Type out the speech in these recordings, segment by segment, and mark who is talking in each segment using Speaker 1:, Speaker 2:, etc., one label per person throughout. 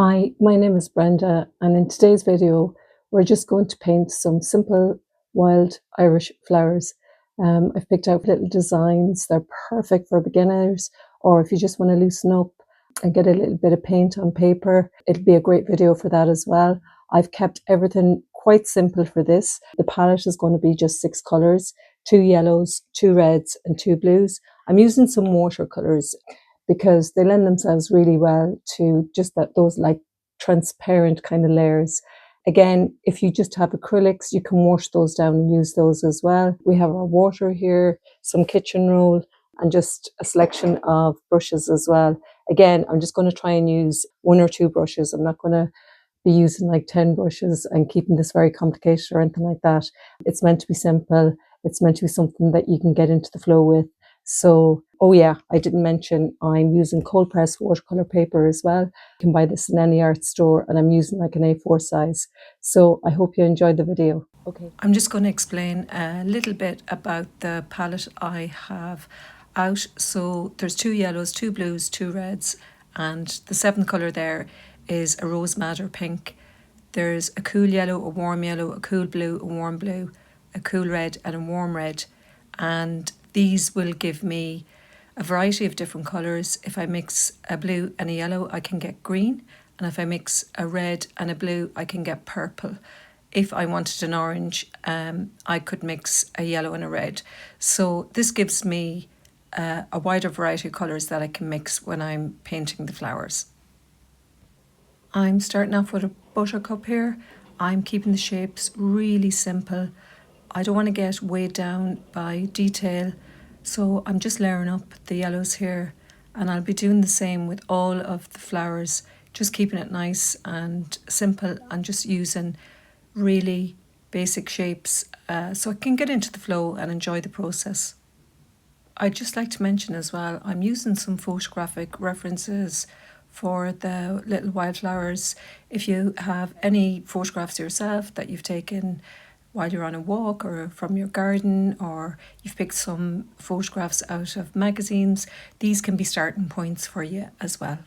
Speaker 1: Hi, my name is Brenda, and in today's video, we're just going to paint some simple wild Irish flowers. I've picked out little designs. They're perfect for beginners, or if you just want to loosen up and get a little bit of paint on paper, it'll be a great video for that as well. I've kept everything quite simple for this. The palette is going to be just 6 colours, 2 yellows, 2 reds and 2 blues. I'm using some watercolours because they lend themselves really well to just those like transparent kind of layers. Again, if you just have acrylics, you can wash those down and use those as well. We have our water here, some kitchen roll, and just a selection of brushes as well. Again, I'm just going to try and use 1 or 2 brushes. I'm not going to be using like 10 brushes and keeping this very complicated or anything like that. It's meant to be simple. It's meant to be something that you can get into the flow with. So, oh yeah, I didn't mention I'm using cold pressed watercolor paper as well. You can buy this in any art store, and I'm using like an A4 size. So I hope you enjoyed the video. Okay.
Speaker 2: I'm just going to explain a little bit about the palette I have out. So there's 2 yellows, 2 blues, 2 reds, and the 7th colour there is a rose madder pink. There's a cool yellow, a warm yellow, a cool blue, a warm blue, a cool red and a warm red. And these will give me a variety of different colours. If I mix a blue and a yellow, I can get green. And if I mix a red and a blue, I can get purple. If I wanted an orange, I could mix a yellow and a red. So this gives me a wider variety of colours that I can mix when I'm painting the flowers. I'm starting off with a buttercup here. I'm keeping the shapes really simple. I don't want to get weighed down by detail, so I'm just layering up the yellows here, and I'll be doing the same with all of the flowers, just keeping it nice and simple and just using really basic shapes so I can get into the flow and enjoy the process. I'd just like to mention as well, I'm using some photographic references for the little wildflowers. If you have any photographs yourself that you've taken while you're on a walk or from your garden, or you've picked some photographs out of magazines, these can be starting points for you as well.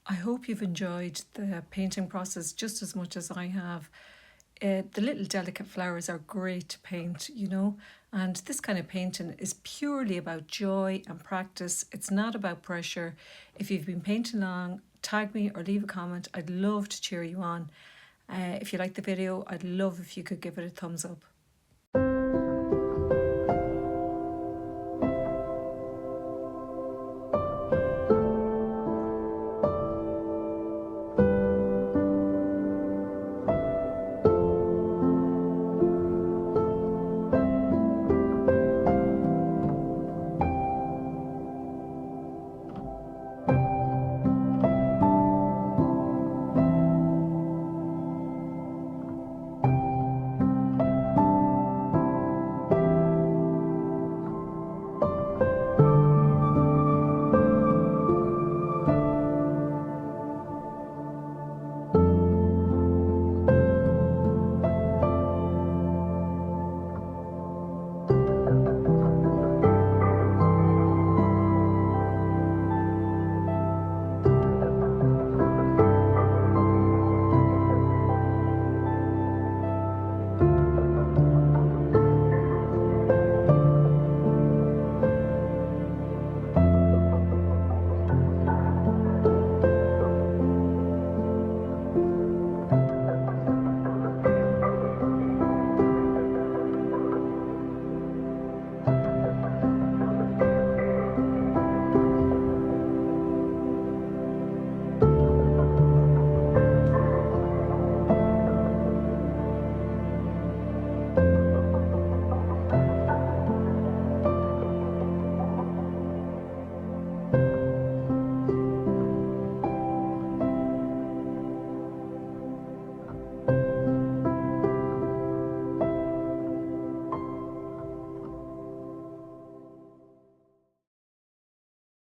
Speaker 2: I hope you've enjoyed the painting process just as much as I have. The little delicate flowers are great to paint, you know, and this kind of painting is purely about joy and practice. It's not about pressure. If you've been painting long, tag me or leave a comment. I'd love to cheer you on. If you like the video, I'd love if you could give it a thumbs up.